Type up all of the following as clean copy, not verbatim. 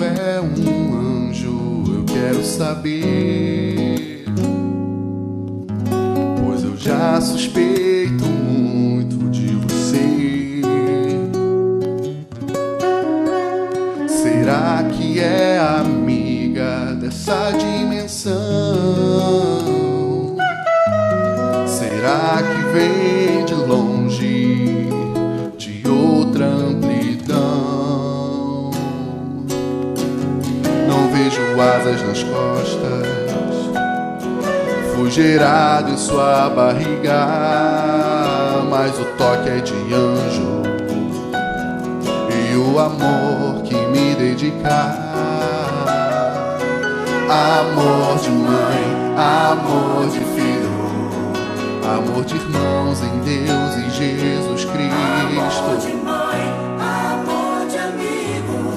é um anjo, eu quero saber, pois eu já suspeito muito de você. Será que é amiga dessa dimensão? Será que vem de longe, de outra amplidão? Não vejo asas nas costas, fui gerado em sua barriga, mas o toque é de anjo e o amor que me dedica. Amor de mãe, amor de filho, amor de irmãos em Deus e Jesus Cristo. Amor de mãe, amor de amigo,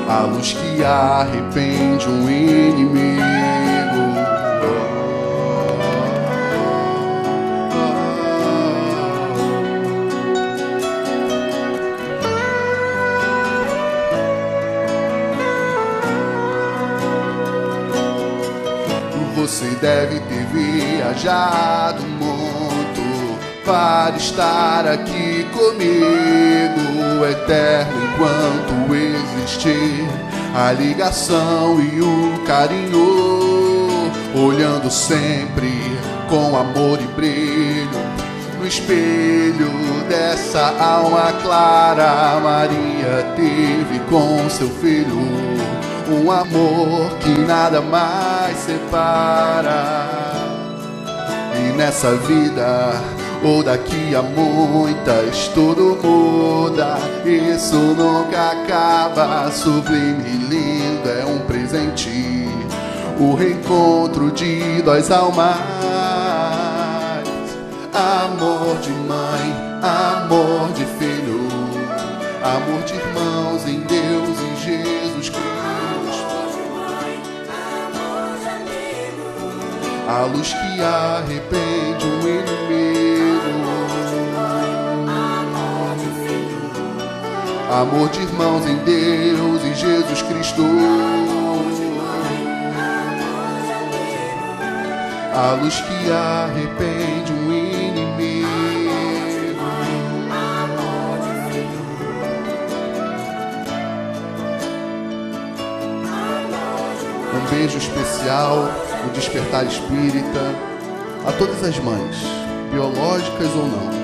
A luz que arrepende um inimigo. Você deve ter viajado muito para estar aqui comigo, eterno enquanto existir a ligação e o carinho, olhando sempre com amor e brilho no espelho dessa alma clara. Maria teve com seu filho um amor que nada mais separa. E nessa vida, ou daqui a muitas, tudo muda. Isso nunca acaba, sublime e lindo, é um presente, o reencontro de duas almas. Amor de mãe, amor de filho, amor de irmãos em Deus e Jesus Cristo. A luz que arrepende o inimigo. Amor de irmãos em Deus e Jesus Cristo. A luz que arrepende o inimigo. Um beijo especial no Despertar Espírita a todas as mães, biológicas ou não.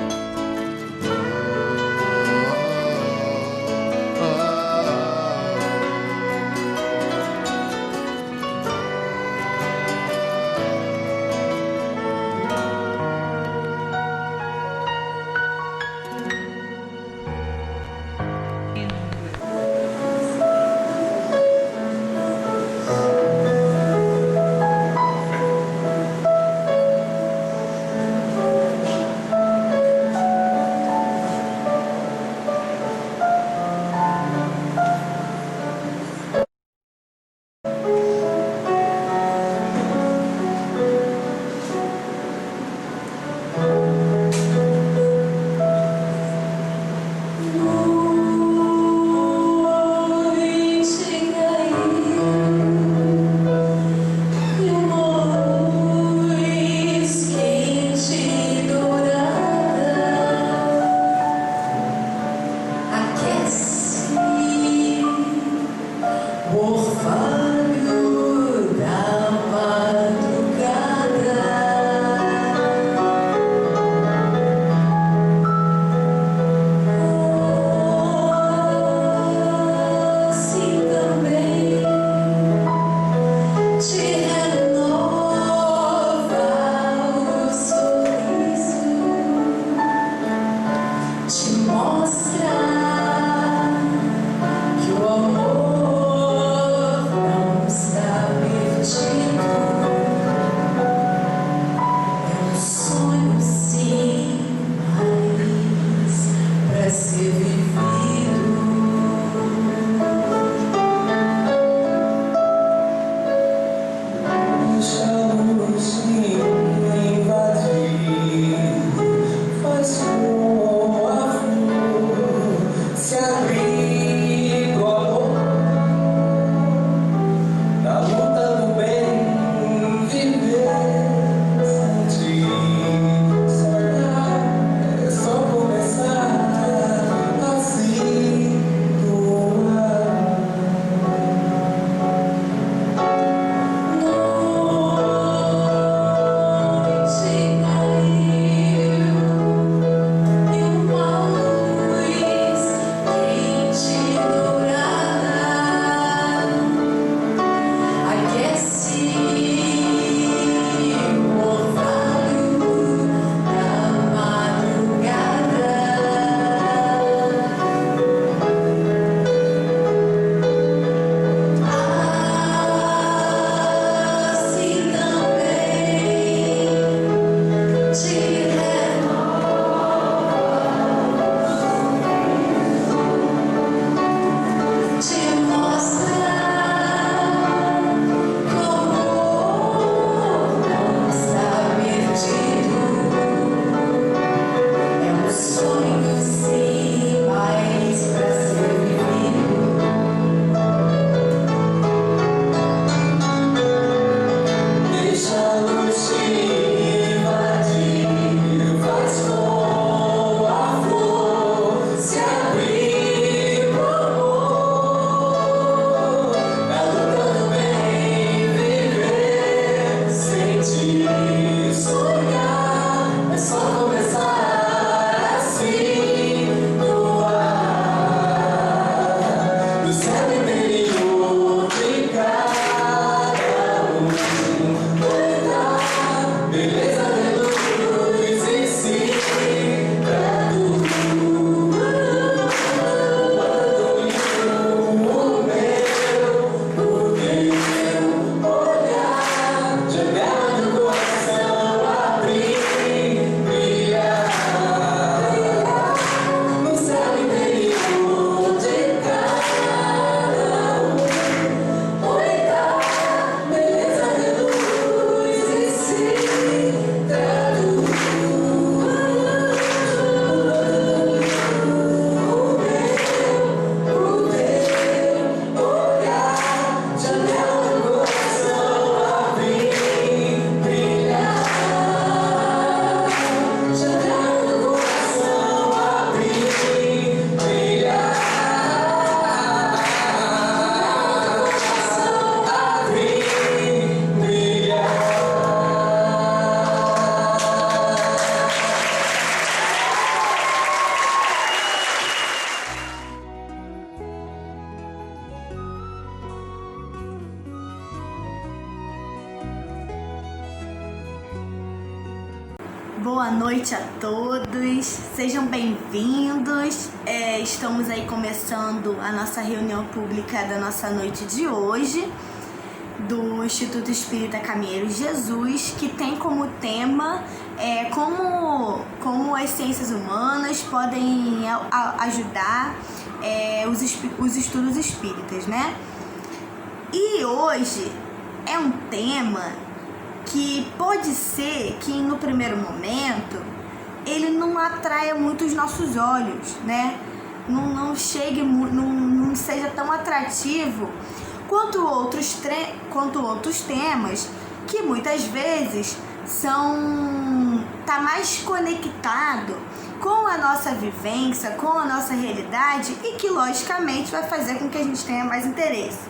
Boa noite a todos, sejam bem-vindos. Estamos aí começando a nossa reunião pública da nossa noite de hoje, do Instituto Espírita Caminheiro Jesus, que tem como tema como as ciências humanas podem ajudar os estudos espíritas, né? E hoje é um tema que pode ser que no primeiro momento ele não atraia muito os nossos olhos, né? Não chegue, não seja tão atrativo quanto outros temas que muitas vezes tá mais conectado com a nossa vivência, com a nossa realidade e que logicamente vai fazer com que a gente tenha mais interesse.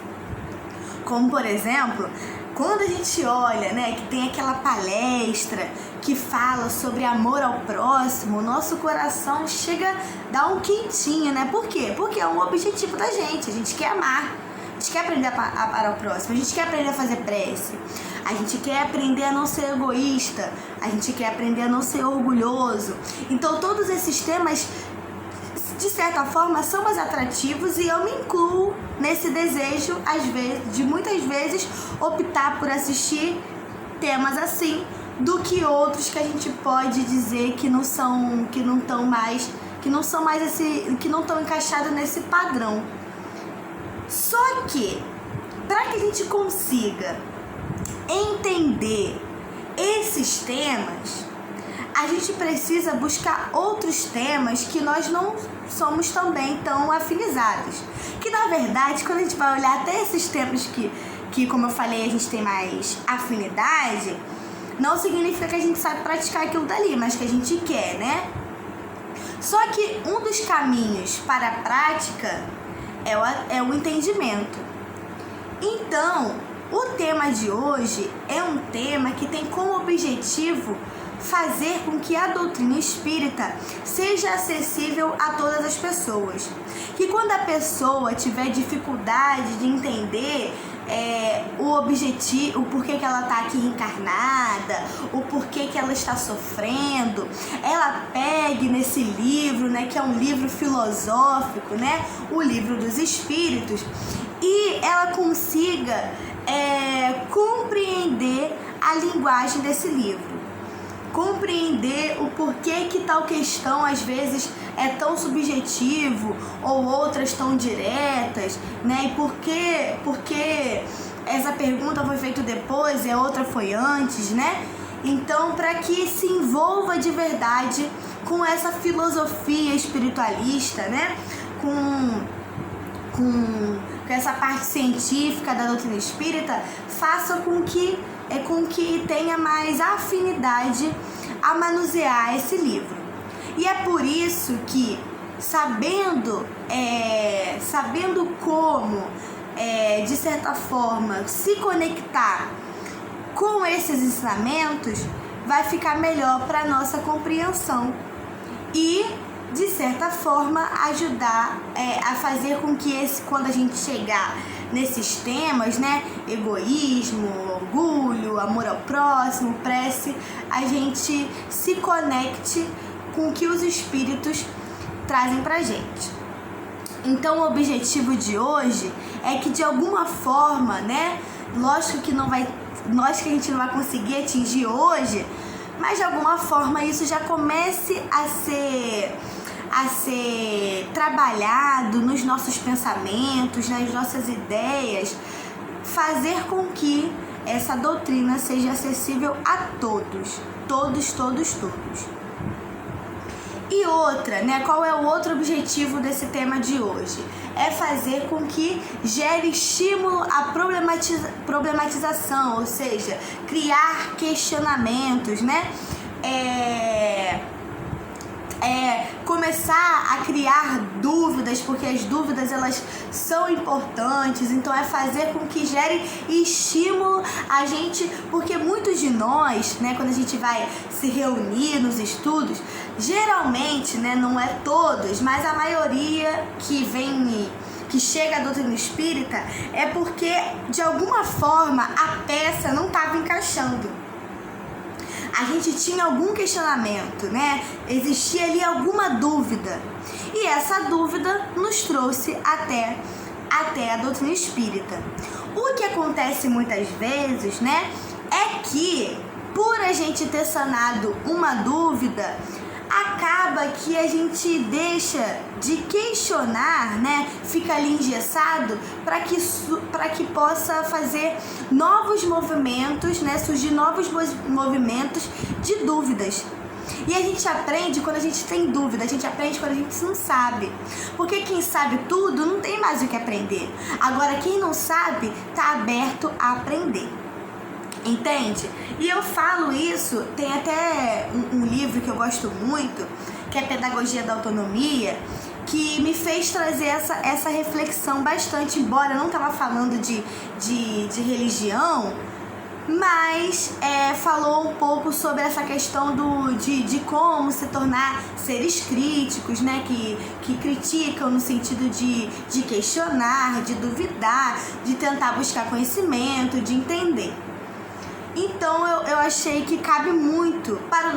Como por exemplo, quando a gente olha, né, que tem aquela palestra que fala sobre amor ao próximo, o nosso coração chega a dar um quentinho, né? Por quê? Porque é um objetivo da gente. A gente quer amar, a gente quer aprender a amar ao próximo, a gente quer aprender a fazer prece, a gente quer aprender a não ser egoísta, a gente quer aprender a não ser orgulhoso. Então todos esses temas, de certa forma, são mais atrativos e eu me incluo nesse desejo, às vezes, de muitas vezes optar por assistir temas assim do que outros que a gente pode dizer que não estão encaixados nesse padrão. Só que para que a gente consiga entender esses temas, a gente precisa buscar outros temas que nós não somos também tão afinizados. Que na verdade, quando a gente vai olhar até esses temas que como eu falei, a gente tem mais afinidade, não significa que a gente sabe praticar aquilo dali, mas que a gente quer, né? Só que um dos caminhos para a prática é o entendimento. Então, o tema de hoje é um tema que tem como objetivo fazer com que a doutrina espírita seja acessível a todas as pessoas. Que quando a pessoa tiver dificuldade de entender o objetivo, o porquê que ela está aqui encarnada, o porquê que ela está sofrendo, ela pegue nesse livro, né, que é um livro filosófico, né, o Livro dos Espíritos, e ela consiga compreender a linguagem desse livro. Compreender o porquê que tal questão às vezes é tão subjetivo ou outras tão diretas, né? E porque essa pergunta foi feita depois e a outra foi antes, né? Então, para que se envolva de verdade com essa filosofia espiritualista, né? Com essa parte científica da doutrina espírita, faça com que tenha mais afinidade a manusear esse livro. E é por isso que, sabendo como, de certa forma, se conectar com esses ensinamentos, vai ficar melhor para a nossa compreensão. E de certa forma, ajudar a fazer com que quando a gente chegar nesses temas, né, egoísmo, orgulho, amor ao próximo, prece, a gente se conecte com o que os espíritos trazem pra gente. Então, o objetivo de hoje é que, de alguma forma, né, lógico que a gente não vai conseguir atingir hoje, mas de alguma forma isso já comece a ser trabalhado nos nossos pensamentos, nas nossas ideias, fazer com que essa doutrina seja acessível a todos. E outra, né? Qual é o outro objetivo desse tema de hoje? É fazer com que gere estímulo à problematização, ou seja, criar questionamentos, né? Começar a criar dúvidas, porque as dúvidas elas são importantes, então é fazer com que gere estímulo a gente, porque muitos de nós, né, quando a gente vai se reunir nos estudos, geralmente, né, não é todos, mas a maioria que chega à doutrina espírita é porque de alguma forma a peça não estava encaixando. A gente tinha algum questionamento, né? Existia ali alguma dúvida. E essa dúvida nos trouxe até a doutrina espírita. O que acontece muitas vezes, né? É que, por a gente ter sanado uma dúvida, acaba que a gente deixa de questionar, né? Fica ali engessado para que possa fazer novos movimentos, né? Surgir novos movimentos de dúvidas. E a gente aprende quando a gente tem dúvida, a gente aprende quando a gente não sabe. Porque quem sabe tudo não tem mais o que aprender. Agora, quem não sabe, tá aberto a aprender. Entende? E eu falo isso, tem até um livro que eu gosto muito, que é Pedagogia da Autonomia, que me fez trazer essa reflexão bastante, embora eu não estava falando de religião, mas falou um pouco sobre essa questão de como se tornar seres críticos, né? Que criticam no sentido de questionar, de duvidar, de tentar buscar conhecimento, de entender. Então eu achei que cabe muito para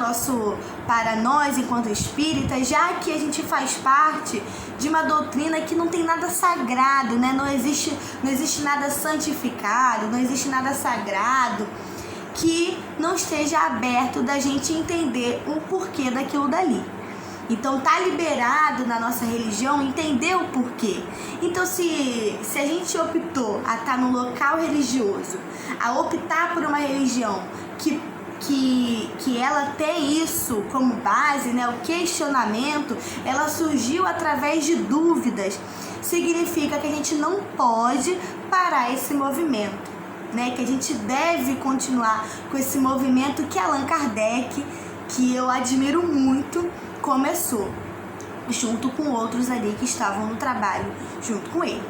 nós enquanto espíritas, já que a gente faz parte de uma doutrina que não tem nada sagrado, né? Não existe nada santificado, não existe nada sagrado que não esteja aberto da gente entender o porquê daquilo dali. Então tá liberado na nossa religião entender o porquê. Então se a gente optou a estar no local religioso, a optar por uma religião que ela tem isso como base, né, o questionamento, ela surgiu através de dúvidas, significa que a gente não pode parar esse movimento, né, que a gente deve continuar com esse movimento que Allan Kardec, que eu admiro muito, começou, junto com outros ali que estavam no trabalho junto com ele.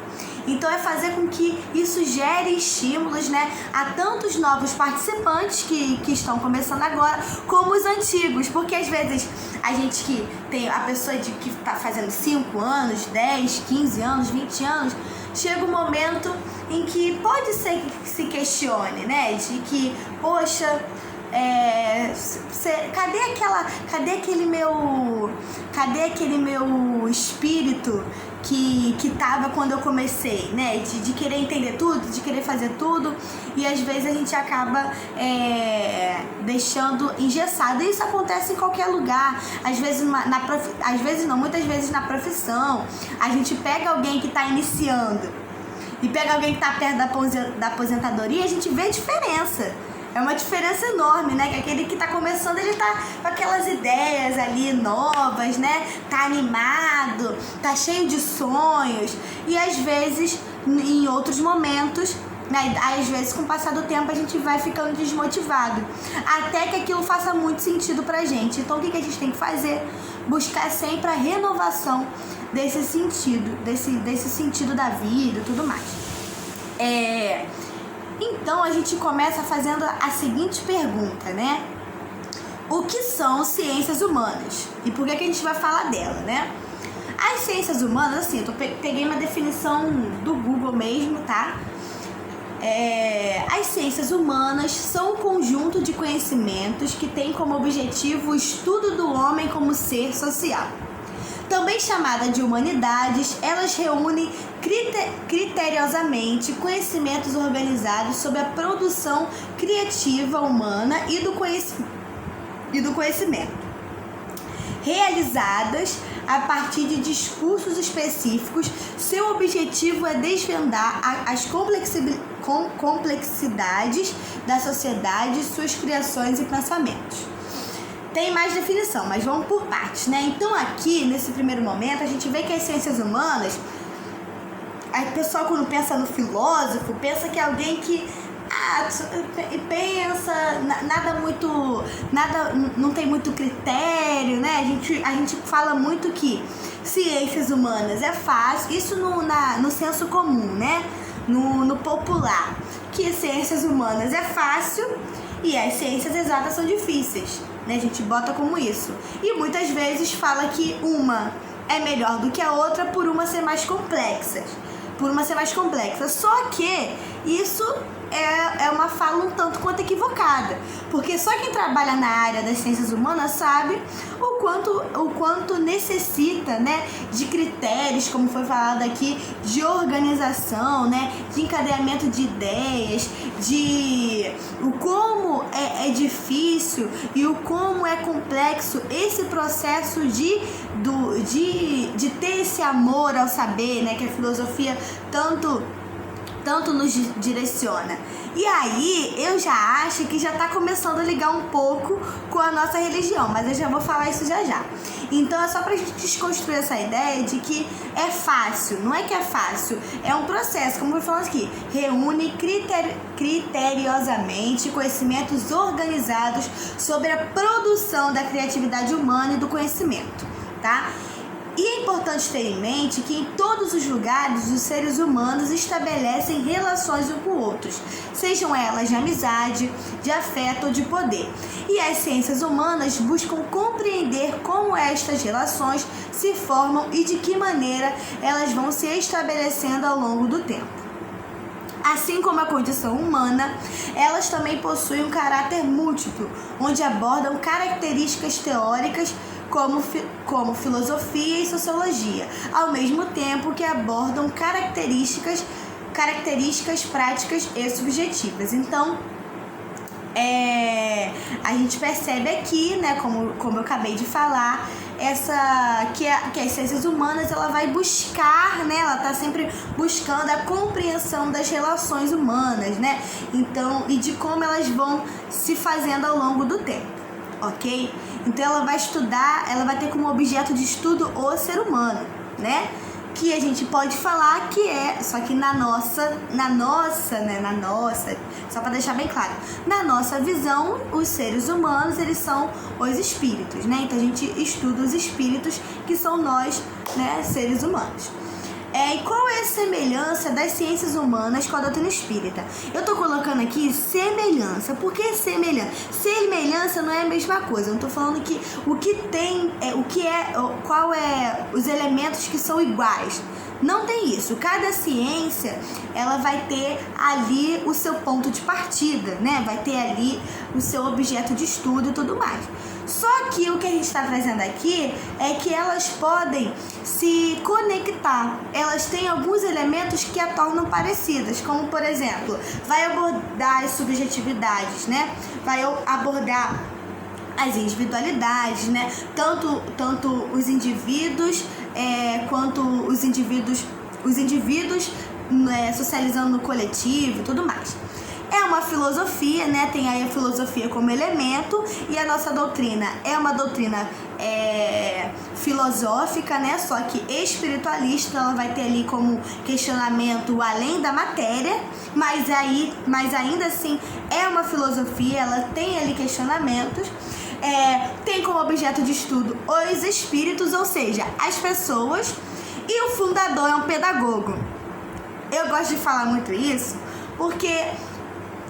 Então é fazer com que isso gere estímulos, né, a tantos novos participantes que estão começando agora, como os antigos, porque às vezes a gente que tem a pessoa que está fazendo 5 anos, 10, 15 anos, 20 anos, chega um momento em que pode ser que se questione, né, de que, poxa, cadê aquele meu espírito que tava quando eu comecei, né? De querer entender tudo, de querer fazer tudo, e às vezes a gente acaba deixando engessado. E isso acontece em qualquer lugar. Às vezes muitas vezes na profissão. A gente pega alguém que está iniciando e pega alguém que está perto da aposentadoria, a gente vê a diferença. É uma diferença enorme, né? Que aquele que tá começando, ele tá com aquelas ideias ali novas, né? Tá animado, tá cheio de sonhos. E às vezes, em outros momentos, né? Às vezes, com o passar do tempo, a gente vai ficando desmotivado. Até que aquilo faça muito sentido pra gente. Então, o que a gente tem que fazer? Buscar sempre a renovação desse sentido, desse sentido da vida e tudo mais. Então a gente começa fazendo a seguinte pergunta, né? o que são ciências humanas e por que a gente vai falar dela, né? As ciências humanas, assim, eu peguei uma definição do Google mesmo, tá? As ciências humanas são um conjunto de conhecimentos que tem como objetivo o estudo do homem como ser social. Também chamada de humanidades, elas reúnem criteriosamente conhecimentos organizados sobre a produção criativa humana e do conhecimento, realizadas a partir de discursos específicos. Seu objetivo é desvendar as complexidades da sociedade, suas criações e pensamentos. Tem mais definição, mas vamos por partes, né? Então aqui, nesse primeiro momento, a gente vê que as ciências humanas, o pessoal quando pensa no filósofo, pensa que é alguém que pensa, não tem muito critério, né? A gente fala muito que ciências humanas é fácil, isso no senso comum, né? No popular, que ciências humanas é fácil e as ciências exatas são difíceis, né? A gente bota como isso. E muitas vezes fala que uma é melhor do que a outra por uma ser mais complexa. Só que isso é uma fala um tanto quanto equivocada, porque só quem trabalha na área das ciências humanas sabe o quanto necessita, né, de critérios, como foi falado aqui, de organização, né, de encadeamento de ideias, de o como é difícil e o como é complexo esse processo de ter esse amor ao saber, né, que a filosofia tanto nos direciona. E aí, eu já acho que já tá começando a ligar um pouco com a nossa religião, mas eu já vou falar isso já. Então, é só pra gente desconstruir essa ideia de que é fácil. Não é que é fácil, é um processo, como eu falo aqui, reúne criteriosamente conhecimentos organizados sobre a produção da criatividade humana e do conhecimento, tá? E é importante ter em mente que em todos os lugares os seres humanos estabelecem relações uns com outros, sejam elas de amizade, de afeto ou de poder. E as ciências humanas buscam compreender como estas relações se formam e de que maneira elas vão se estabelecendo ao longo do tempo. Assim como a condição humana, elas também possuem um caráter múltiplo, onde abordam características teóricas como filosofia e sociologia, ao mesmo tempo que abordam características práticas e subjetivas. Então, a gente percebe aqui, né, como eu acabei de falar, que as ciências humanas ela vai buscar, né, ela está sempre buscando a compreensão das relações humanas, né, então, e de como elas vão se fazendo ao longo do tempo, ok? Então ela vai estudar, ela vai ter como objeto de estudo o ser humano, né? Que a gente pode falar que só que na nossa, só para deixar bem claro, na nossa visão, os seres humanos, eles são os espíritos, né? Então a gente estuda os espíritos que são nós, né, seres humanos. E qual é a semelhança das ciências humanas com a doutrina espírita? Eu tô colocando aqui semelhança. Por que semelhança? Semelhança não é a mesma coisa. Eu não tô falando que qual é os elementos que são iguais. Não tem isso. Cada ciência, ela vai ter ali o seu ponto de partida, né? Vai ter ali o seu objeto de estudo e tudo mais. Só que o que a gente está trazendo aqui é que elas podem se conectar. Elas têm alguns elementos que a tornam parecidas, como, por exemplo, vai abordar as subjetividades, né? Vai abordar as individualidades, né? Tanto os indivíduos quanto os indivíduos socializando no coletivo e tudo mais. É uma filosofia, né? Tem aí a filosofia como elemento, e a nossa doutrina é uma doutrina filosófica, né? Só que espiritualista. Ela vai ter ali como questionamento além da matéria, mas ainda assim é uma filosofia. Ela tem ali questionamentos. Tem como objeto de estudo os espíritos, ou seja, as pessoas, e o fundador é um pedagogo. Eu gosto de falar muito isso porque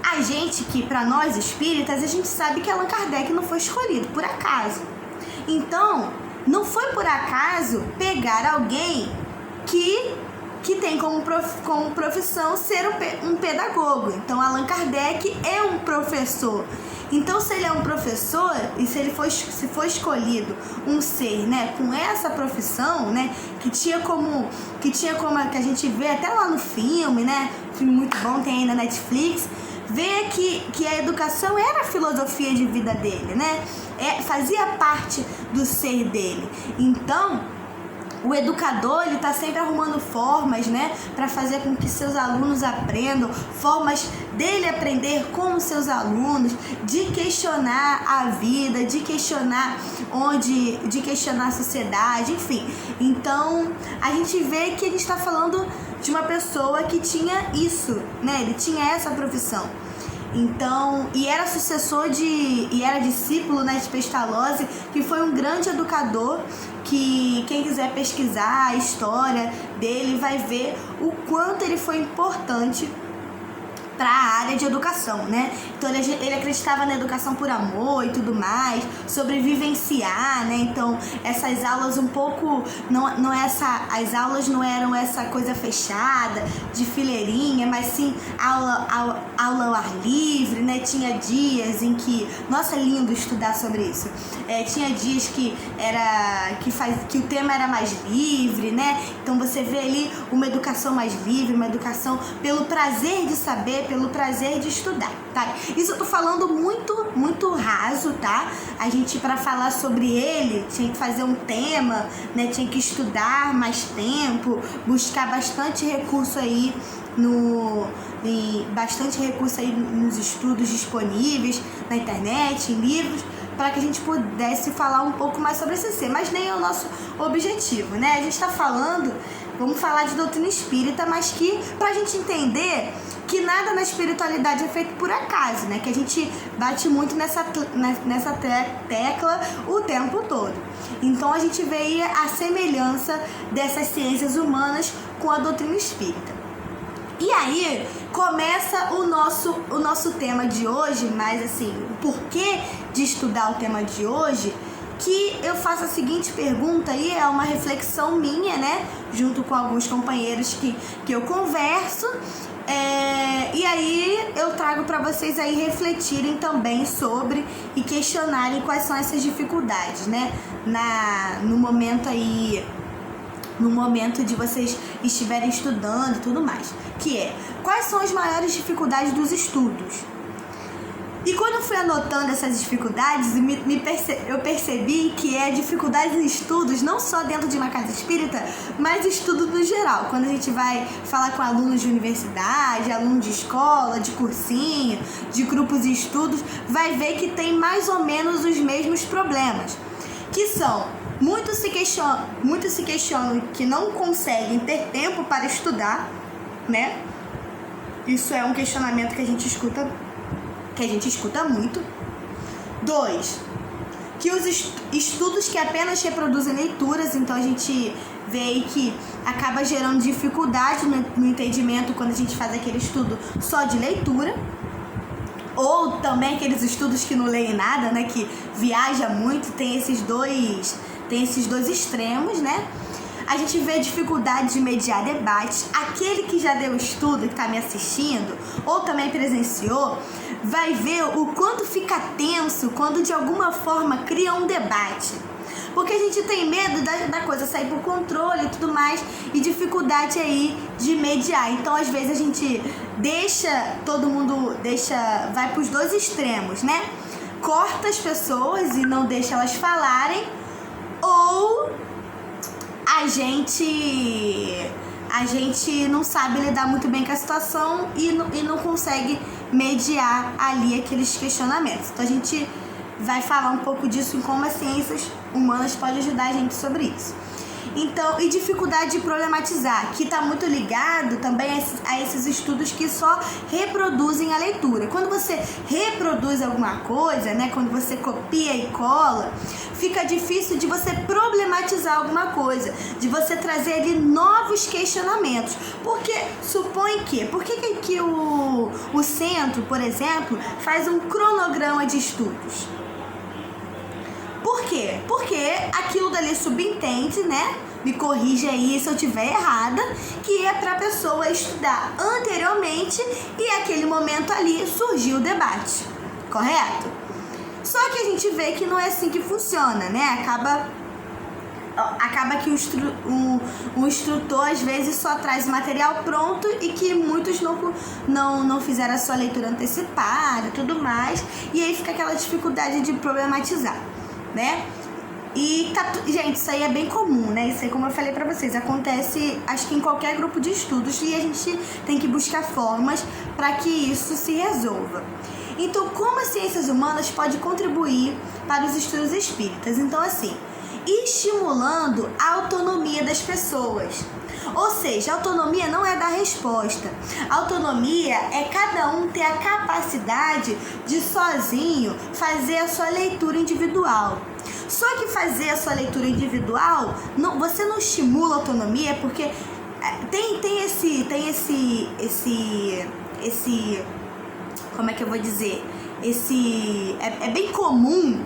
a gente que, para nós espíritas, a gente sabe que Allan Kardec não foi escolhido por acaso. Então, não foi por acaso pegar alguém que tem como profissão ser um pedagogo. Então, Allan Kardec é um professor. Então, se ele é um professor e se for escolhido um ser, né, com essa profissão, né, que a gente vê até lá no filme, né, filme muito bom, tem aí na Netflix, vê que a educação era a filosofia de vida dele, né, fazia parte do ser dele. Então, o educador, ele está sempre arrumando formas, né, para fazer com que seus alunos aprendam, formas dele aprender com os seus alunos, de questionar a vida, de questionar a sociedade, enfim. Então, a gente vê que a gente está falando de uma pessoa que tinha isso, né, ele tinha essa profissão. Então, e era discípulo, né, de Pestalozzi, que foi um grande educador, que quem quiser pesquisar a história dele vai ver o quanto ele foi importante para a área de educação, né? Então ele acreditava na educação por amor e tudo mais, sobre vivenciar, né? Então essas aulas as aulas não eram essa coisa fechada de fileirinha, mas sim aula ao ar livre, né? Tinha dias em que, nossa, é lindo estudar sobre isso. Tinha dias que o tema era mais livre, né? Então você vê ali uma educação mais livre, uma educação pelo prazer de saber, pelo prazer de estudar, tá? Isso eu tô falando muito, muito raso, tá? A gente, para falar sobre ele, tinha que fazer um tema, né? Tinha que estudar mais tempo, buscar bastante recurso aí nos estudos disponíveis na internet, em livros, para que a gente pudesse falar um pouco mais sobre esse ser, mas nem é o nosso objetivo, né? A gente tá falando, vamos falar de doutrina espírita, mas que, pra gente entender que nada na espiritualidade é feito por acaso, né? Que a gente bate muito nessa tecla o tempo todo. Então a gente vê aí a semelhança dessas ciências humanas com a doutrina espírita. E aí começa o nosso tema de hoje, mas assim, o porquê de estudar o tema de hoje, que eu faço a seguinte pergunta aí, é uma reflexão minha, né? Junto com alguns companheiros que eu converso. E aí eu trago para vocês aí refletirem também sobre e questionarem quais são essas dificuldades, né? No momento de vocês estiverem estudando e tudo mais, que é, quais são as maiores dificuldades dos estudos? E quando eu fui anotando essas dificuldades, eu percebi que é dificuldades em estudos, não só dentro de uma casa espírita, mas estudo no geral. Quando a gente vai falar com alunos de universidade, alunos de escola, de cursinho, de grupos de estudos, vai ver que tem mais ou menos os mesmos problemas, que são: muitos se questionam que não conseguem ter tempo para estudar, né? Isso é um questionamento que a gente escuta muito. 2, que os estudos que apenas reproduzem leituras, então a gente vê aí que acaba gerando dificuldade no entendimento quando a gente faz aquele estudo só de leitura, ou também aqueles estudos que não leem nada, né, que viaja muito, tem esses dois extremos, né? A gente vê dificuldade de mediar debates. Aquele que já deu estudo, que está me assistindo, ou também presenciou, vai ver o quanto fica tenso quando de alguma forma cria um debate. Porque a gente tem medo da coisa sair por controle e tudo mais, e dificuldade aí de mediar. Então, às vezes, a gente vai para os dois extremos, né? Corta as pessoas e não deixa elas falarem, ou a gente não sabe lidar muito bem com a situação e não consegue mediar ali aqueles questionamentos. Então a gente vai falar um pouco disso, em como as ciências humanas podem ajudar a gente sobre isso. Então, e dificuldade de problematizar, que está muito ligado também a esses estudos que só reproduzem a leitura. Quando você reproduz alguma coisa, né, quando você copia e cola, fica difícil de você problematizar alguma coisa, de você trazer ali novos questionamentos. Porque supõe que, por que o centro, por exemplo, faz um cronograma de estudos? Por quê? Porque aquilo dali subentende, né? Me corrija aí se eu estiver errada, que é para a pessoa estudar anteriormente e aquele momento ali surgiu o debate, correto? Só que a gente vê que não é assim que funciona, né? Acaba que o instrutor às vezes só traz o material pronto e que muitos não fizeram a sua leitura antecipada e tudo mais, e aí fica aquela dificuldade de problematizar, né? E gente, isso aí é bem comum, né? Isso aí, como eu falei pra vocês, acontece acho que em qualquer grupo de estudos, e a gente tem que buscar formas para que isso se resolva. Então, como as ciências humanas pode contribuir para os estudos espíritas? Então, assim, estimulando a autonomia das pessoas. Ou seja, a autonomia não é dar resposta. A autonomia é cada um ter a capacidade de sozinho fazer a sua leitura individual. Só que fazer a sua leitura individual, você não estimula a autonomia, porque tem esse como é que eu vou dizer? É bem comum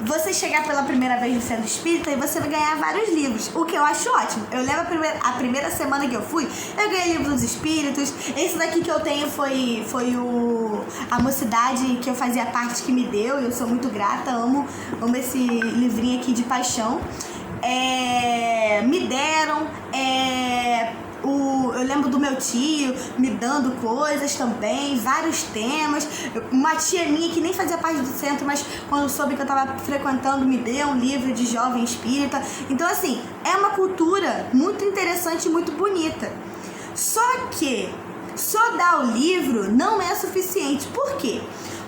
você chegar pela primeira vez no centro espírita e você vai ganhar vários livros, o que eu acho ótimo. Eu lembro a primeira semana que eu fui, eu ganhei livro dos espíritos. Esse daqui que eu tenho foi a mocidade que eu fazia parte que me deu, e eu sou muito grata, amo esse livrinho aqui de paixão. Me deram, eu lembro do meu tio me dando coisas também, vários temas. Uma tia minha que nem fazia parte do centro, mas quando soube que eu estava frequentando, me deu um livro de jovem espírita. Então, assim, é uma cultura muito interessante e muito bonita. Só que só dar o livro não é suficiente. Por quê?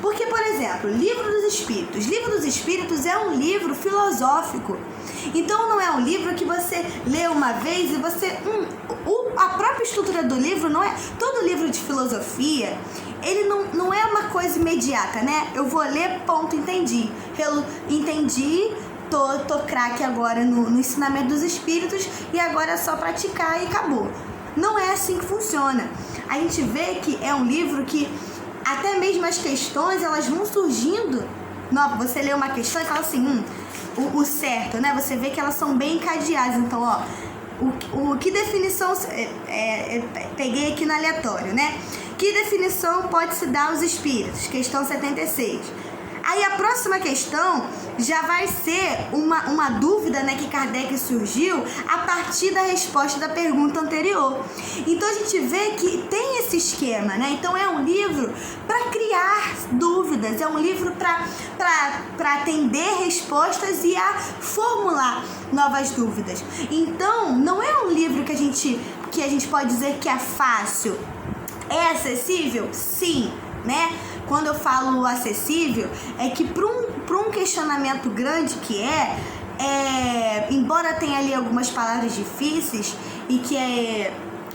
Porque, por exemplo, Livro dos Espíritos. Livro dos Espíritos é um livro filosófico. Então, não é um livro que você lê uma vez e você... a própria estrutura do livro não é... Todo livro de filosofia, ele não é uma coisa imediata, né? Eu vou ler, ponto, entendi. Entendi, tô craque agora no ensinamento dos espíritos e agora é só praticar e acabou. Não é assim que funciona. A gente vê que é um livro que até mesmo as questões, elas vão surgindo. Não, você lê uma questão e fala assim, o certo, né? Você vê que elas são bem encadeadas. Então, ó, que definição... peguei aqui no aleatório, né? Que definição pode se dar aos espíritos? Questão 76. Aí a próxima questão já vai ser uma dúvida, né, que Kardec surgiu a partir da resposta da pergunta anterior. Então a gente vê que tem esse esquema, né? Então é um livro para criar dúvidas, é um livro para atender respostas e a formular novas dúvidas. Então não é um livro que a gente pode dizer que é fácil. É acessível? Sim, né? Quando eu falo acessível, é que para um questionamento grande que embora tenha ali algumas palavras difíceis e que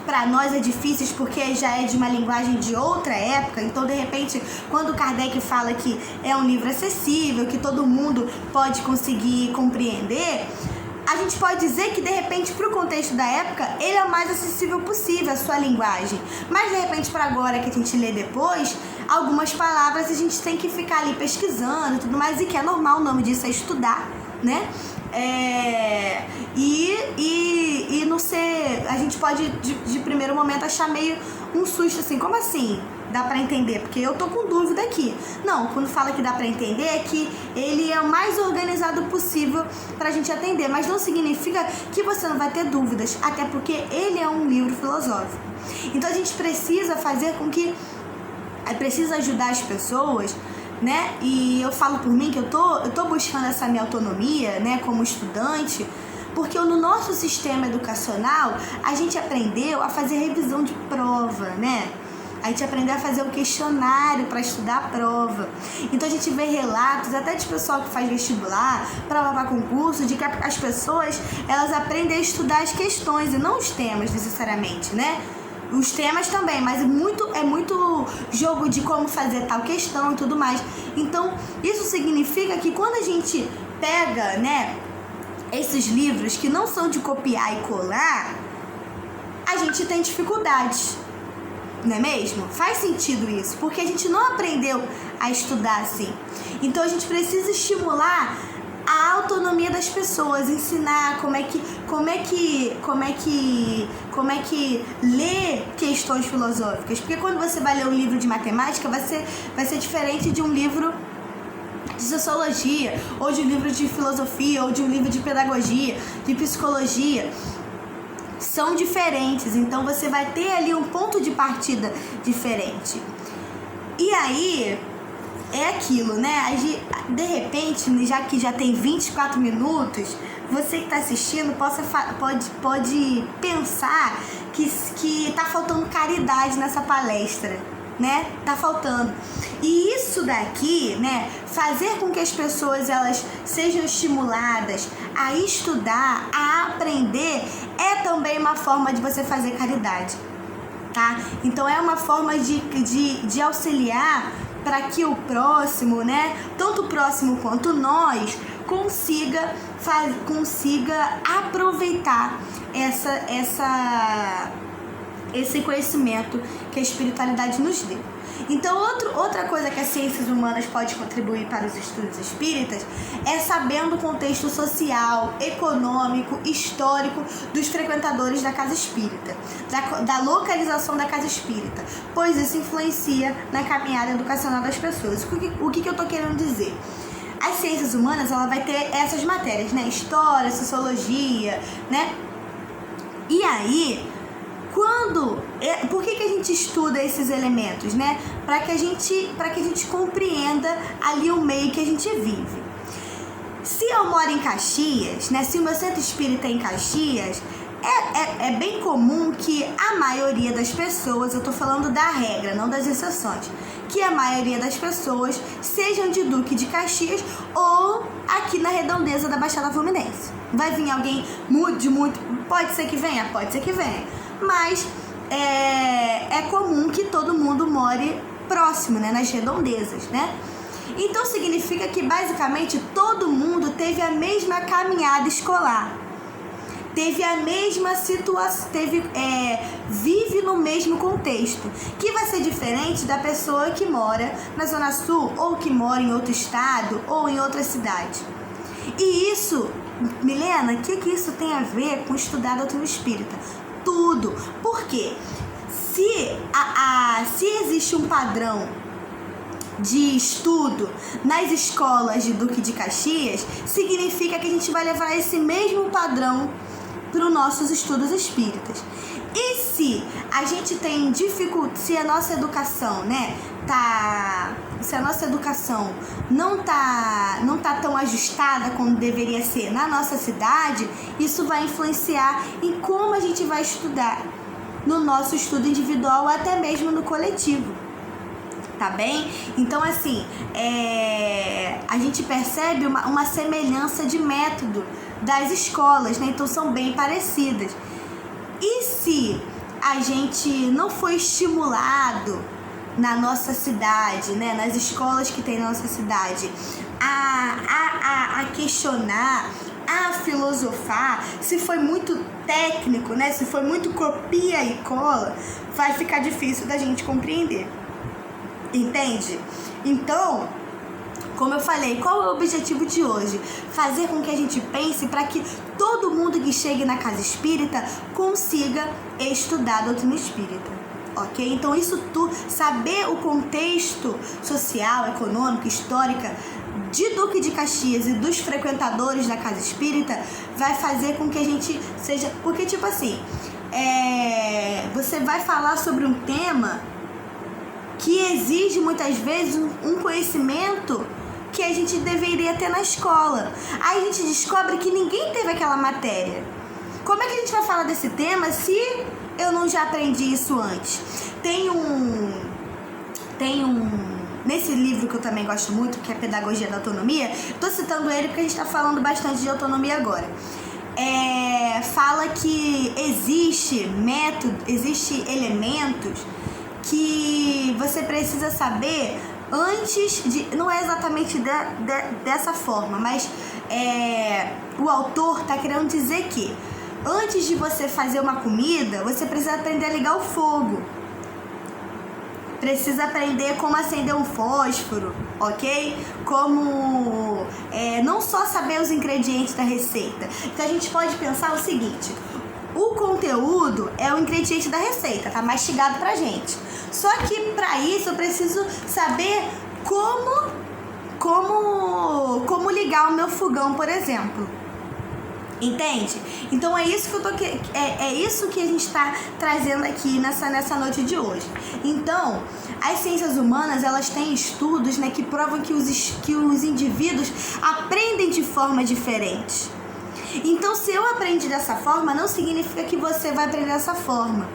para nós é difíceis porque já é de uma linguagem de outra época, então de repente quando Kardec fala que é um livro acessível, que todo mundo pode conseguir compreender, a gente pode dizer que, de repente, para o contexto da época, ele é o mais acessível possível, a sua linguagem. Mas, de repente, para agora que a gente lê depois, algumas palavras a gente tem que ficar ali pesquisando e tudo mais, e que é normal, o nome disso é estudar, né? E não ser... A gente pode, de primeiro momento, achar meio um susto, assim, como assim? Dá pra entender, porque eu tô com dúvida aqui. Não, quando fala que dá pra entender é que ele é o mais organizado possível pra gente atender, mas não significa que você não vai ter dúvidas, até porque ele é um livro filosófico. Então a gente precisa fazer com que... precisa ajudar as pessoas, né? E eu falo por mim que eu tô buscando essa minha autonomia, né, como estudante, porque no nosso sistema educacional a gente aprendeu a fazer revisão de prova, né? A gente aprendeu a fazer o questionário para estudar a prova. Então a gente vê relatos até de pessoal que faz vestibular, prova para concurso, de que as pessoas, elas aprendem a estudar as questões e não os temas necessariamente, né? Os temas também, mas é muito jogo de como fazer tal questão e tudo mais. Então, isso significa que quando a gente pega, né, esses livros que não são de copiar e colar, a gente tem dificuldades, não é mesmo? Faz sentido isso, porque a gente não aprendeu a estudar assim. Então, a gente precisa estimular a autonomia das pessoas, ensinar como é que ler questões filosóficas. Porque quando você vai ler um livro de matemática, vai ser diferente de um livro de sociologia, ou de um livro de filosofia, ou de um livro de pedagogia, de psicologia. São diferentes, então você vai ter ali um ponto de partida diferente. E aí é aquilo, né? De repente, já que já tem 24 minutos, você que está assistindo pode pensar que tá faltando caridade nessa palestra, né? Tá faltando. E isso daqui, né? Fazer com que as pessoas elas sejam estimuladas a estudar, a aprender, é também uma forma de você fazer caridade, tá? Então é uma forma de auxiliar para que o próximo, né, tanto o próximo quanto nós, consiga aproveitar esse conhecimento que a espiritualidade nos deu. Então, outra coisa que as ciências humanas pode contribuir para os estudos espíritas é sabendo o contexto social, econômico, histórico dos frequentadores da casa espírita, da localização da casa espírita, pois isso influencia na caminhada educacional das pessoas. O que eu estou querendo dizer? As ciências humanas, ela vai ter essas matérias, né? História, sociologia, né? E aí, por que a gente estuda esses elementos, né? Para que a gente compreenda ali o meio que a gente vive. Se eu moro em Caxias, né? Se o meu centro espírita é em Caxias, é bem comum que a maioria das pessoas, eu tô falando da regra, não das exceções, que a maioria das pessoas sejam de Duque de Caxias ou aqui na redondeza da Baixada Fluminense. Vai vir alguém muito, pode ser que venha, mas é comum que todo mundo more próximo, né, nas redondezas, né? Então significa que basicamente todo mundo teve a mesma caminhada escolar, teve a mesma situação, vive no mesmo contexto, que vai ser diferente da pessoa que mora na Zona Sul, ou que mora em outro estado, ou em outra cidade. E isso, Milena, o que isso tem a ver com estudar a doutrina espírita? Tudo. Por quê? Se existe um padrão de estudo nas escolas de Duque de Caxias, significa que a gente vai levar esse mesmo padrão para os nossos estudos espíritas. E se a gente tem dificuldade, se a nossa educação, né, se a nossa educação não tá tão ajustada como deveria ser na nossa cidade, isso vai influenciar em como a gente vai estudar no nosso estudo individual ou até mesmo no coletivo. Tá bem? Então, assim, a gente percebe uma semelhança de método das escolas, né? Então, são bem parecidas. E se a gente não foi estimulado na nossa cidade, né? Nas escolas que tem na nossa cidade, a questionar, a filosofar, se foi muito técnico, né? Se foi muito copia e cola, vai ficar difícil da gente compreender. Entende? Então, como eu falei, qual é o objetivo de hoje? Fazer com que a gente pense para que todo mundo que chegue na casa espírita consiga estudar a doutrina espírita, ok? Então, isso tudo, saber o contexto social, econômico, histórico de Duque de Caxias e dos frequentadores da casa espírita vai fazer com que a gente seja... Porque, tipo assim, você vai falar sobre um tema que exige muitas vezes um conhecimento que a gente deveria ter na escola. Aí a gente descobre que ninguém teve aquela matéria. Como é que a gente vai falar desse tema se eu não já aprendi isso antes? Tem nesse livro que eu também gosto muito, que é Pedagogia da Autonomia, tô citando ele porque a gente tá falando bastante de autonomia agora. Fala que existe elementos que você precisa saber antes de... Não é exatamente dessa forma, mas o autor tá querendo dizer que antes de você fazer uma comida, você precisa aprender a ligar o fogo. Precisa aprender como acender um fósforo, ok? Como não só saber os ingredientes da receita. Então a gente pode pensar o seguinte: o conteúdo é o ingrediente da receita, tá mastigado pra gente. Só que pra isso eu preciso saber como ligar o meu fogão, por exemplo. Entende? Então é isso que a gente está trazendo aqui nessa noite de hoje. Então, as ciências humanas, elas têm estudos, né, que provam que os indivíduos aprendem de forma diferente. Então, se eu aprendi dessa forma, não significa que você vai aprender dessa forma.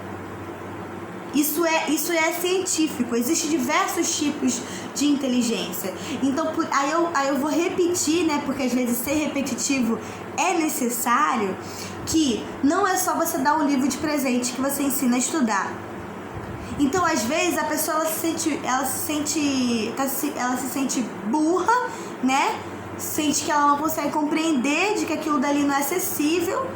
Isso é científico. Existem diversos tipos de inteligência. Então, aí eu vou repetir, né? Porque às vezes ser repetitivo é necessário, que não é só você dar um livro de presente que você ensina a estudar. Então, às vezes, a pessoa ela se sente burra, né? Sente que ela não consegue compreender de que aquilo dali não é acessível,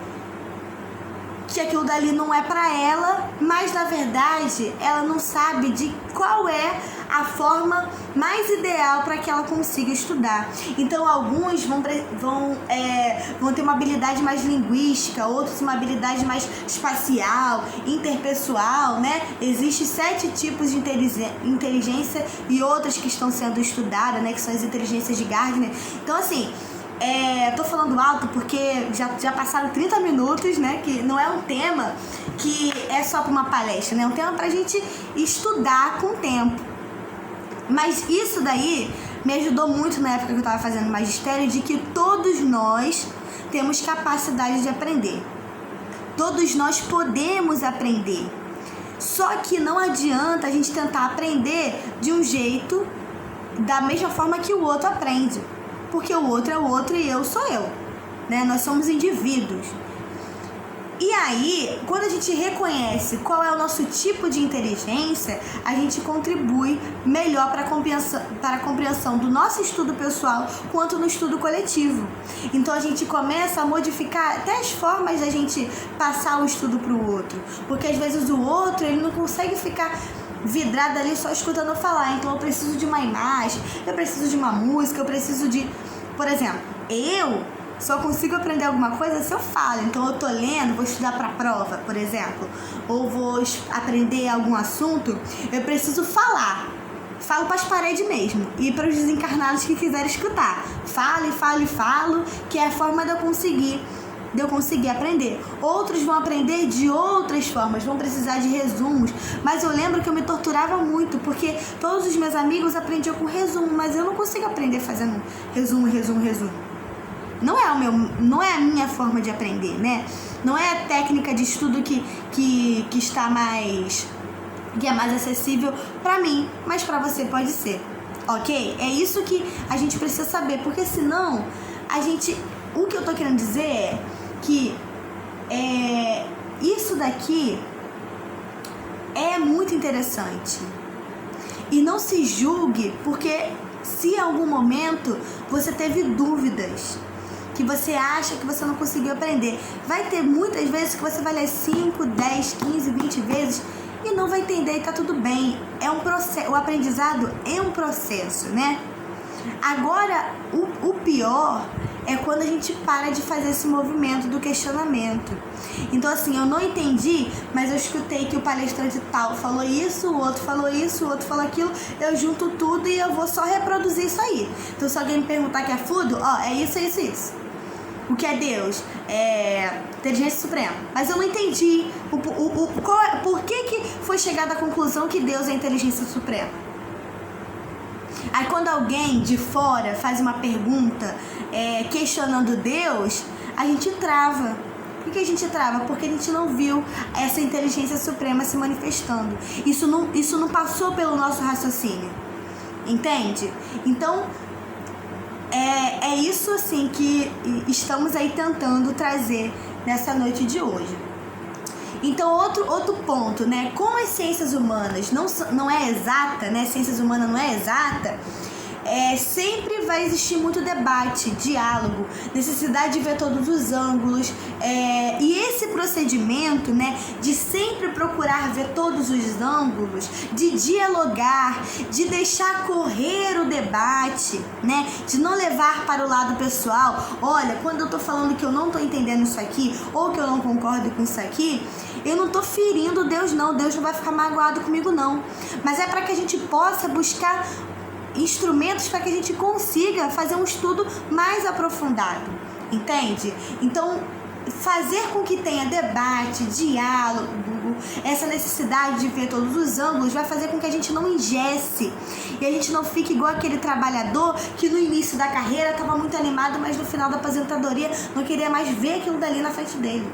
que aquilo dali não é pra ela, mas na verdade ela não sabe de qual é a forma mais ideal para que ela consiga estudar. Então alguns vão ter uma habilidade mais linguística, outros uma habilidade mais espacial, interpessoal, né? Existem 7 tipos de inteligência e outras que estão sendo estudadas, né? Que são as inteligências de Gardner. Então assim, tô falando alto porque já passaram 30 minutos, né? Que não é um tema que é só para uma palestra, né? É um tema pra gente estudar com o tempo. Mas isso daí me ajudou muito na época que eu tava fazendo magistério, de que todos nós temos capacidade de aprender. Todos nós podemos aprender. Só que não adianta a gente tentar aprender de um jeito da mesma forma que o outro aprende. Porque o outro é o outro e eu sou eu, né? Nós somos indivíduos. E aí, quando a gente reconhece qual é o nosso tipo de inteligência, a gente contribui melhor para a compreensão do nosso estudo pessoal quanto no estudo coletivo. Então a gente começa a modificar até as formas da gente passar o estudo para o outro. Porque às vezes o outro, ele não consegue ficar vidrado ali só escutando eu falar. Então eu preciso de uma imagem, eu preciso de uma música, eu preciso de... Por exemplo, eu só consigo aprender alguma coisa se eu falo. Então eu tô lendo, vou estudar pra prova, por exemplo, ou vou aprender algum assunto, eu preciso falar. Falo pras paredes mesmo, e para os desencarnados que quiserem escutar. Falo, que é a forma de eu conseguir aprender. Outros vão aprender de outras formas, vão precisar de resumos. Mas eu lembro que eu me torturava muito, porque todos os meus amigos aprendiam com resumo, mas eu não consigo aprender fazendo resumo. Não é a minha forma de aprender, né? Não é a técnica de estudo que está mais... que é mais acessível para mim, mas para você pode ser, ok? É isso que a gente precisa saber, porque senão o que eu tô querendo dizer é que isso daqui é muito interessante. E não se julgue, porque se em algum momento você teve dúvidas, que você acha que você não conseguiu aprender, vai ter muitas vezes que você vai ler 5, 10, 15, 20 vezes e não vai entender, e tá tudo bem. É um processo, o aprendizado é um processo, né? Agora, o pior é quando a gente para de fazer esse movimento do questionamento. Então, assim, eu não entendi, mas eu escutei que o palestrante tal falou isso, o outro falou isso, o outro falou aquilo, eu junto tudo e eu vou só reproduzir isso aí. Então, se alguém me perguntar que é fudo, é isso. O que é Deus? É inteligência suprema. Mas eu não entendi por que foi chegada à conclusão que Deus é a inteligência suprema. Aí quando alguém de fora faz uma pergunta questionando Deus, a gente trava. Por que a gente trava? Porque a gente não viu essa inteligência suprema se manifestando. Isso não passou pelo nosso raciocínio. Entende? Então, é isso assim que estamos aí tentando trazer nessa noite de hoje. Então, outro ponto, né? Como as ciências humanas não é exata, né? Ciências humanas não é exata, sempre vai existir muito debate, diálogo, necessidade de ver todos os ângulos, e esse procedimento, né, de sempre procurar ver todos os ângulos, de dialogar, de deixar correr o debate, né, de não levar para o lado pessoal. Olha, quando eu tô falando que eu não tô entendendo isso aqui, ou que eu não concordo com isso aqui, eu não tô ferindo Deus não, Deus não vai ficar magoado comigo não, mas é para que a gente possa buscar instrumentos para que a gente consiga fazer um estudo mais aprofundado, entende? Então, fazer com que tenha debate, diálogo, essa necessidade de ver todos os ângulos vai fazer com que a gente não engesse e a gente não fique igual aquele trabalhador que no início da carreira estava muito animado, mas no final da aposentadoria não queria mais ver aquilo dali na frente dele.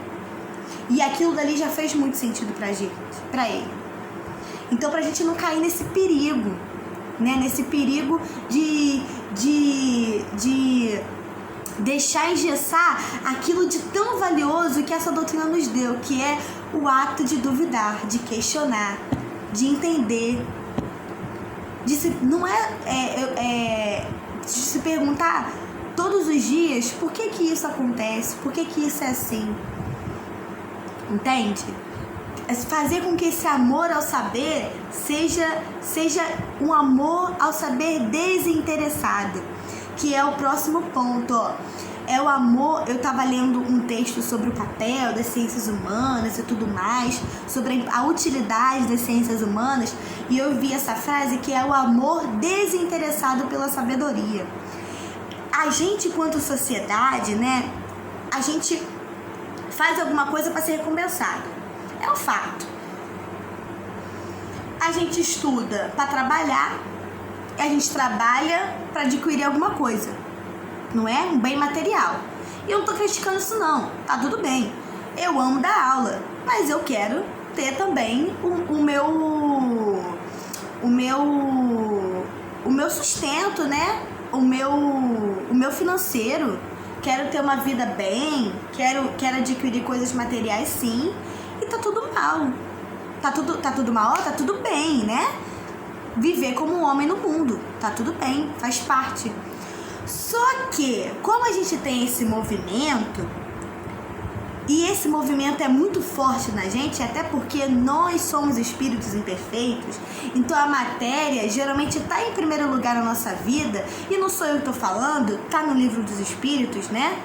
E aquilo dali já fez muito sentido pra ele. Então, pra gente não cair nesse perigo, né? Nesse perigo de deixar engessar aquilo de tão valioso que essa doutrina nos deu, que é o ato de duvidar, de questionar, de entender, de se perguntar todos os dias por que isso acontece, por que isso é assim, entende? Fazer com que esse amor ao saber seja um amor ao saber desinteressado, que é o próximo ponto, ó. É o amor. Eu estava lendo um texto sobre o papel das ciências humanas e tudo mais, sobre a utilidade das ciências humanas, e eu vi essa frase que é o amor desinteressado pela sabedoria. A gente, enquanto sociedade, né, a gente faz alguma coisa para ser recompensado. É um fato. A gente estuda para trabalhar, e a gente trabalha para adquirir alguma coisa, não é? Um bem material. E eu não tô criticando isso não, tá tudo bem. Eu amo dar aula, mas eu quero ter também o meu sustento, né? O meu financeiro. Quero ter uma vida bem, quero adquirir coisas materiais, sim. E tá tudo mal. Tá tudo mal? Tá tudo bem, né? Viver como um homem no mundo. Tá tudo bem, faz parte. Só que, como a gente tem esse movimento, e esse movimento é muito forte na gente, até porque nós somos espíritos imperfeitos, então a matéria geralmente está em primeiro lugar na nossa vida, e não sou eu que estou falando, tá no livro dos espíritos, né?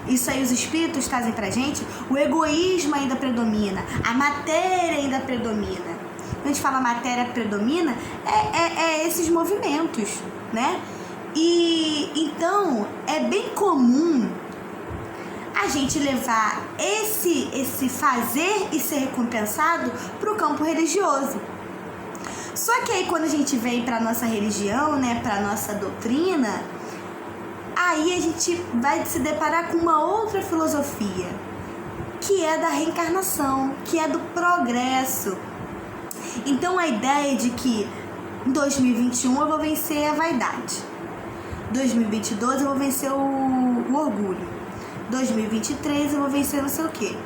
Isso aí os espíritos trazem pra gente. O egoísmo ainda predomina, a matéria ainda predomina. Quando a gente fala matéria predomina, é esses movimentos, né? E então é bem comum a gente levar esse fazer e ser recompensado para o campo religioso. Só que aí quando a gente vem para nossa religião, né, para nossa doutrina, aí a gente vai se deparar com uma outra filosofia, que é da reencarnação, que é do progresso. Então a ideia de que em 2021 eu vou vencer a vaidade, 2022 eu vou vencer o orgulho, 2023 eu vou vencer não sei o quê.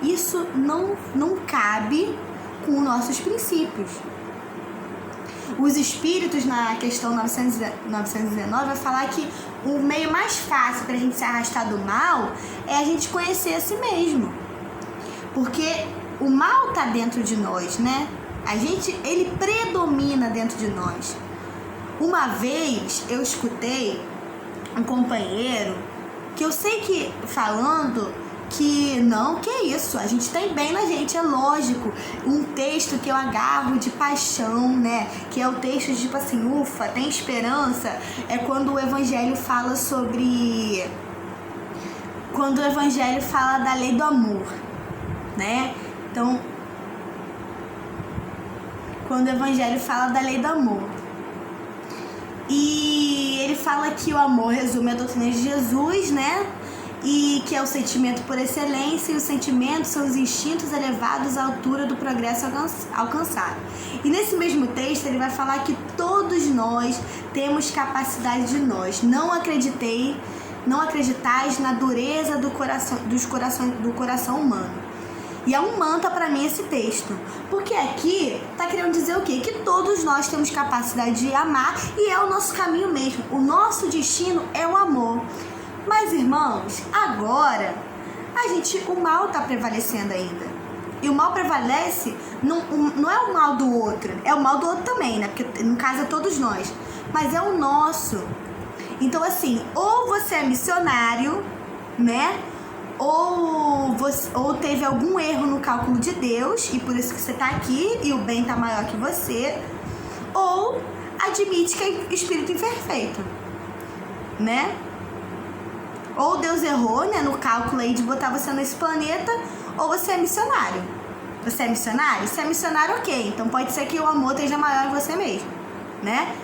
Isso não cabe com nossos princípios. Os espíritos, na questão 919, vai falar que o meio mais fácil para a gente se arrastar do mal é a gente conhecer a si mesmo. Porque o mal está dentro de nós, né? Ele predomina dentro de nós. Uma vez eu escutei um companheiro que eu sei que falando que não, que isso, a gente tem bem na gente, é lógico. Um texto que eu agarro de paixão, né, que é o texto de tipo assim, ufa, tem esperança, é quando o evangelho fala sobre, quando o evangelho fala da lei do amor, né? Então, quando o evangelho fala da lei do amor, e ele fala que o amor resume a doutrina de Jesus, né? e que é o sentimento por excelência, e os sentimentos são os instintos elevados à altura do progresso alcançado. E nesse mesmo texto ele vai falar que todos nós temos capacidade de nós. Não acreditais na dureza do coração humano. E é um mantra para mim esse texto, porque aqui tá querendo dizer o quê? Que todos nós temos capacidade de amar e é o nosso caminho mesmo. O nosso destino é o amor. Mas, irmãos, agora o mal está prevalecendo ainda. E o mal prevalece, não é o mal do outro, é o mal do outro também, né? Porque no caso é todos nós. Mas é o nosso. Então, assim, ou você é missionário, né? Ou teve algum erro no cálculo de Deus, e por isso que você está aqui, e o bem está maior que você, ou admite que é espírito imperfeito, né? Ou Deus errou, né, no cálculo aí de botar você nesse planeta, ou você é missionário. Você é missionário? Se é missionário, ok. Então pode ser que o amor esteja maior em você mesmo, né?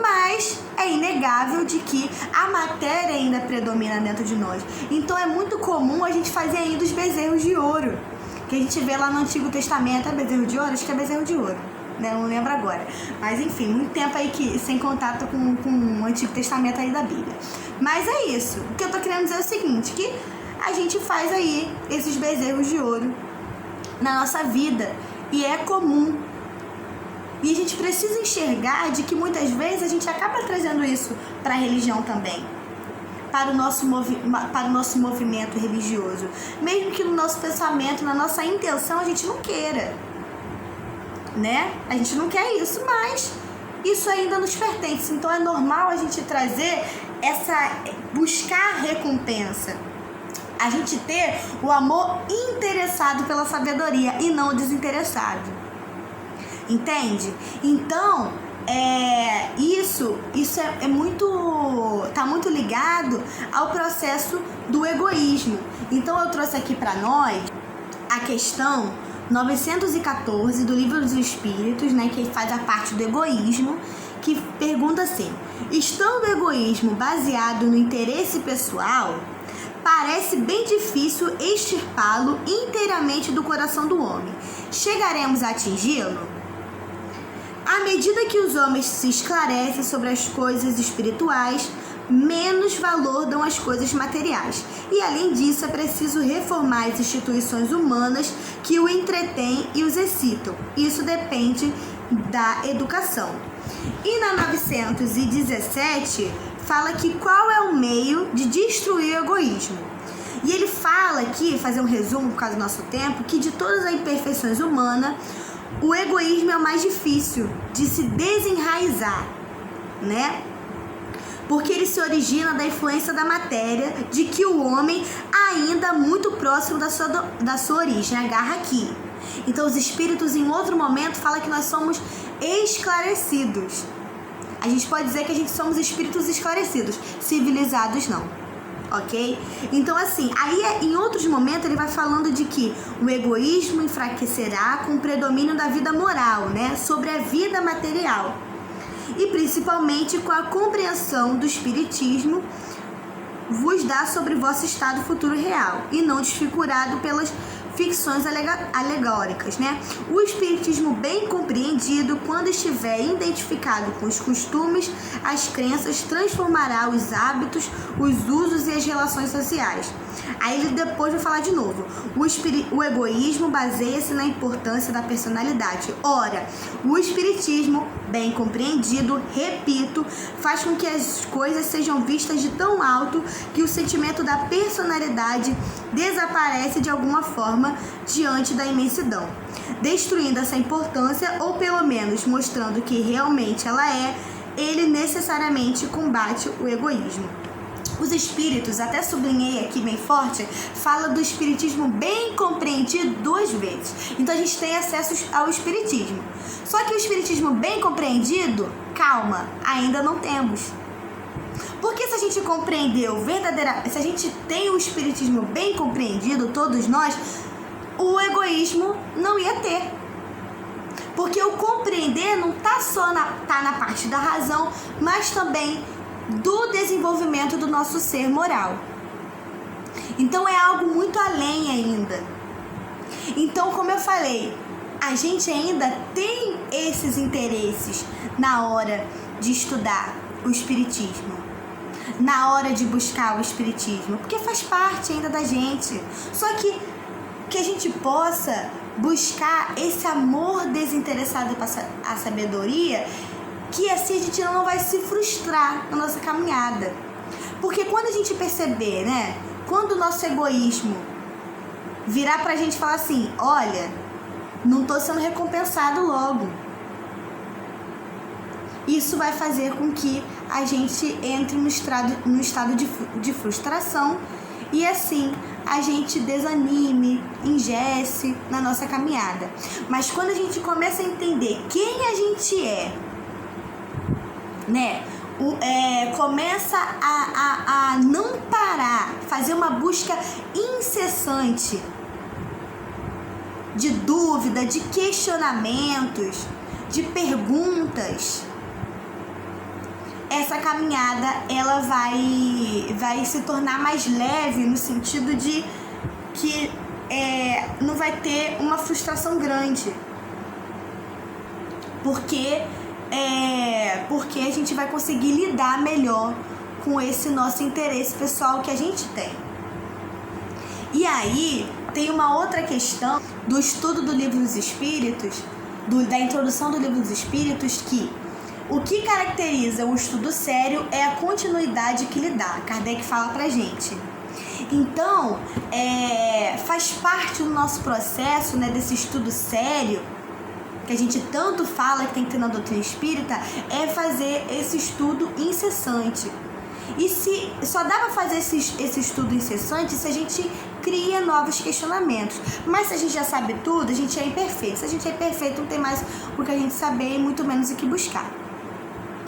Mas é inegável de que a matéria ainda predomina dentro de nós. Então é muito comum a gente fazer ainda os bezerros de ouro, que a gente vê lá no Antigo Testamento. É bezerro de ouro? Acho que é bezerro de ouro, né? Não lembro agora. Mas enfim, muito tempo aí sem contato com o Antigo Testamento aí da Bíblia. Mas é isso. O que eu tô querendo dizer é o seguinte, que a gente faz aí esses bezerros de ouro na nossa vida. E é comum. E a gente precisa enxergar de que muitas vezes a gente acaba trazendo isso para a religião também, para o nosso movimento religioso, mesmo que no nosso pensamento, na nossa intenção, a gente não queira, né? A gente não quer isso, mas isso ainda nos pertence. Então é normal a gente trazer buscar recompensa, a gente ter o amor interessado pela sabedoria e não desinteressado. Entende? Então, isso tá muito ligado ao processo do egoísmo. Então, eu trouxe aqui para nós a questão 914 do Livro dos Espíritos, né, que faz a parte do egoísmo, que pergunta assim: estando o egoísmo baseado no interesse pessoal, parece bem difícil extirpá-lo inteiramente do coração do homem. Chegaremos a atingi-lo? À medida que os homens se esclarecem sobre as coisas espirituais, menos valor dão às coisas materiais. E além disso, é preciso reformar as instituições humanas que o entretêm e os excitam. Isso depende da educação. E na 917, fala que qual é o meio de destruir o egoísmo. E ele fala aqui, fazer um resumo por causa do nosso tempo, que de todas as imperfeições humanas, o egoísmo é o mais difícil de se desenraizar, né? Porque ele se origina da influência da matéria, de que o homem, ainda muito próximo da sua origem, agarra aqui. Então, os espíritos, em outro momento, falam que nós somos esclarecidos. A gente pode dizer que a gente somos espíritos esclarecidos, civilizados não. Ok? Então, assim, aí em outros momentos ele vai falando de que o egoísmo enfraquecerá com o predomínio da vida moral, né? Sobre a vida material. E principalmente com a compreensão do espiritismo vos dá sobre vosso estado futuro real e não desfigurado pelas ficções alegóricas, né? O espiritismo bem compreendido, quando estiver identificado com os costumes, as crenças, transformará os hábitos, os usos e as relações sociais. Aí ele depois vai falar de novo. O egoísmo baseia-se na importância da personalidade. Ora, o espiritismo, bem compreendido, repito, faz com que as coisas sejam vistas de tão alto que o sentimento da personalidade desaparece de alguma forma diante da imensidão, destruindo essa importância ou pelo menos mostrando que realmente ela é. Ele necessariamente combate o egoísmo. Os espíritos, até sublinhei aqui bem forte, fala do espiritismo bem compreendido 2 vezes. Então a gente tem acesso ao espiritismo. Só que o espiritismo bem compreendido, calma, ainda não temos. Porque se a gente compreendeu verdadeiramente, se a gente tem o espiritismo bem compreendido, todos nós, o egoísmo não ia ter. Porque o compreender não tá só na parte da razão, mas também do desenvolvimento do nosso ser moral. Então é algo muito além ainda. Então, como eu falei, a gente ainda tem esses interesses na hora de estudar o espiritismo, na hora de buscar o espiritismo, porque faz parte ainda da gente. Só que a gente possa buscar esse amor desinteressado à sabedoria, que assim a gente não vai se frustrar na nossa caminhada. Porque quando a gente perceber, né, quando o nosso egoísmo virar pra gente e falar assim, olha, não tô sendo recompensado logo, isso vai fazer com que a gente entre no estado de frustração, e assim a gente desanime, engesse na nossa caminhada. Mas quando a gente começa a entender quem a gente é, né, começa a não parar, fazer uma busca incessante de dúvida, de questionamentos, de perguntas, essa caminhada ela vai se tornar mais leve, no sentido de que não vai ter uma frustração grande, porque a gente vai conseguir lidar melhor com esse nosso interesse pessoal que a gente tem. E aí tem uma outra questão do estudo do Livro dos Espíritos, da introdução do Livro dos Espíritos, que o que caracteriza o estudo sério é a continuidade que lhe dá. Kardec fala pra gente. Então, faz parte do nosso processo, né, desse estudo sério, que a gente tanto fala que tem que ter na doutrina espírita, é fazer esse estudo incessante. E se só dá pra fazer esse estudo incessante se a gente cria novos questionamentos. Mas se a gente já sabe tudo, a gente é imperfeito. Se a gente é perfeito, não tem mais o que a gente saber e muito menos o que buscar.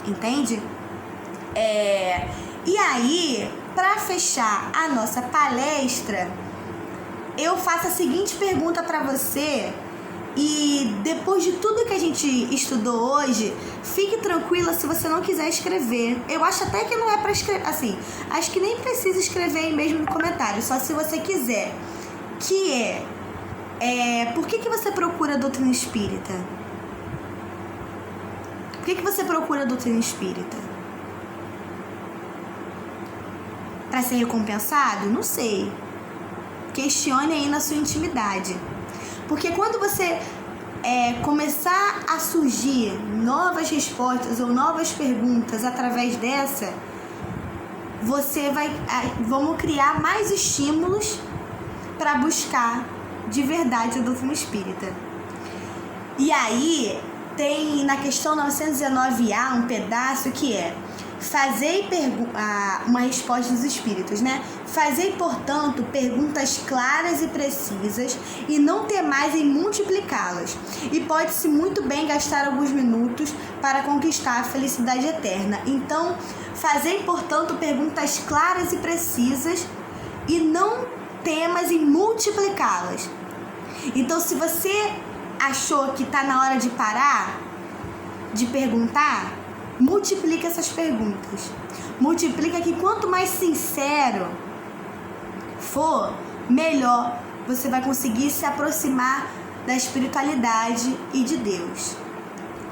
Entende? E aí, para fechar a nossa palestra, eu faço a seguinte pergunta para você. E depois de tudo que a gente estudou hoje, fique tranquila se você não quiser escrever. Eu acho até que não é para escrever, assim, acho que nem precisa escrever aí mesmo no comentário, só se você quiser. Que por que você procura a doutrina espírita? Por que você procura a doutrina espírita? Para ser recompensado? Não sei. Questione aí na sua intimidade. Porque quando você começar a surgir novas respostas ou novas perguntas através dessa, vamos criar mais estímulos para buscar de verdade a doutrina espírita. E aí tem na questão 919A um pedaço que fazei uma resposta dos espíritos, né? Fazei, portanto, perguntas claras e precisas e não temais em multiplicá-las. E pode-se muito bem gastar alguns minutos para conquistar a felicidade eterna. Então, fazei, portanto, perguntas claras e precisas e não temas em multiplicá-las. Então, se você achou que está na hora de parar de perguntar, multiplica essas perguntas. Multiplica que quanto mais sincero for, melhor você vai conseguir se aproximar da espiritualidade e de Deus.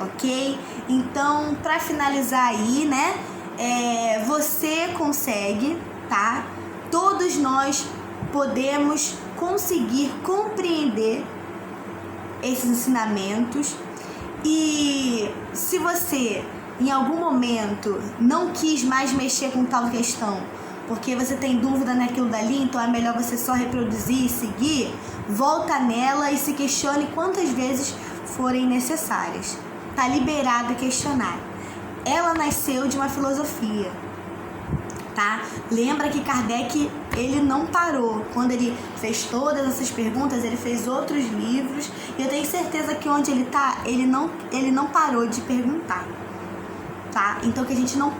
Ok? Então, para finalizar aí, né? Você consegue, tá? Todos nós podemos conseguir compreender esses ensinamentos. E se você em algum momento não quis mais mexer com tal questão, porque você tem dúvida naquilo dali, então é melhor você só reproduzir e seguir, volta nela e se questione quantas vezes forem necessárias. Tá liberado a questionar. Ela nasceu de uma filosofia, tá? Lembra que Kardec, ele não parou. Quando ele fez todas essas perguntas, ele fez outros livros, e eu tenho certeza que onde ele tá, ele não parou de perguntar. Tá? Então que a gente não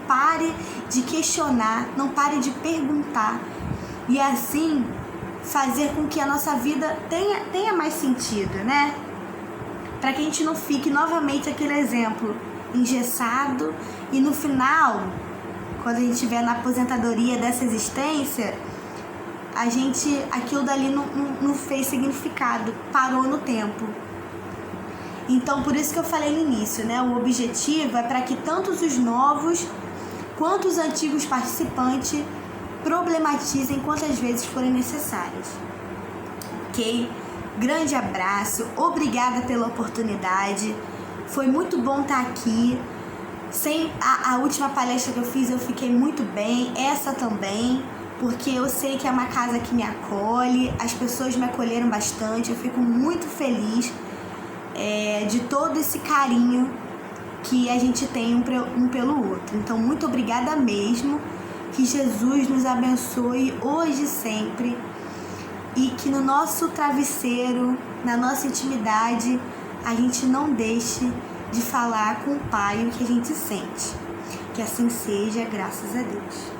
pare de questionar, não pare de perguntar, e assim fazer com que a nossa vida tenha mais sentido, né? Para que a gente não fique novamente aquele exemplo engessado e no final, quando a gente estiver na aposentadoria dessa existência, aquilo dali não fez significado, parou no tempo. Então, por isso que eu falei no início, né? O objetivo é para que tanto os novos quanto os antigos participantes problematizem quantas vezes forem necessárias. Ok? Grande abraço, obrigada pela oportunidade. Foi muito bom estar aqui. Sem a última palestra que eu fiz, eu fiquei muito bem. Essa também, porque eu sei que é uma casa que me acolhe. As pessoas me acolheram bastante. Eu fico muito feliz de todo esse carinho que a gente tem um pelo outro. Então, muito obrigada mesmo. Que Jesus nos abençoe hoje e sempre. E que no nosso travesseiro, na nossa intimidade, a gente não deixe de falar com o Pai o que a gente sente. Que assim seja, graças a Deus.